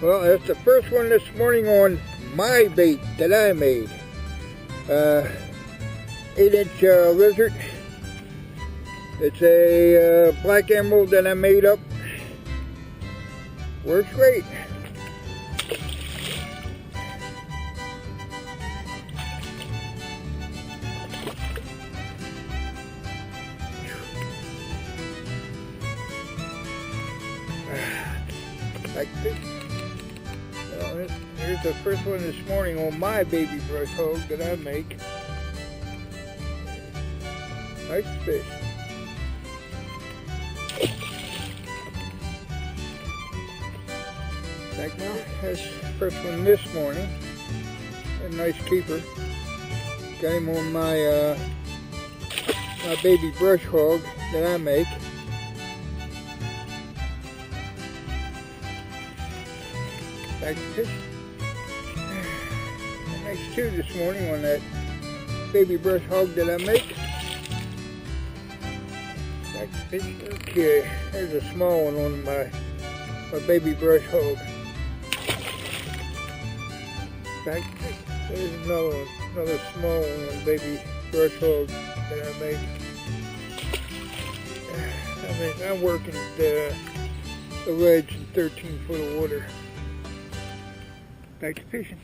Well, that's the first one this morning on my bait that I made. 8-inch lizard. It's a black emerald that I made up. Works great. Like this. Well, here's the first one this morning on my baby brush hog that I make. Nice fish. Back now, that's the first one this morning. A nice keeper. Got him on my my baby brush hog that I make. Back to fish. Nice two this morning on that baby brush hog that I make. Back to fish. Okay, there's a small one on my baby brush hog. Back to fish. There's another small one on baby brush hog that I make. I'm working the ledge in 13 foot of water. Back to fishing.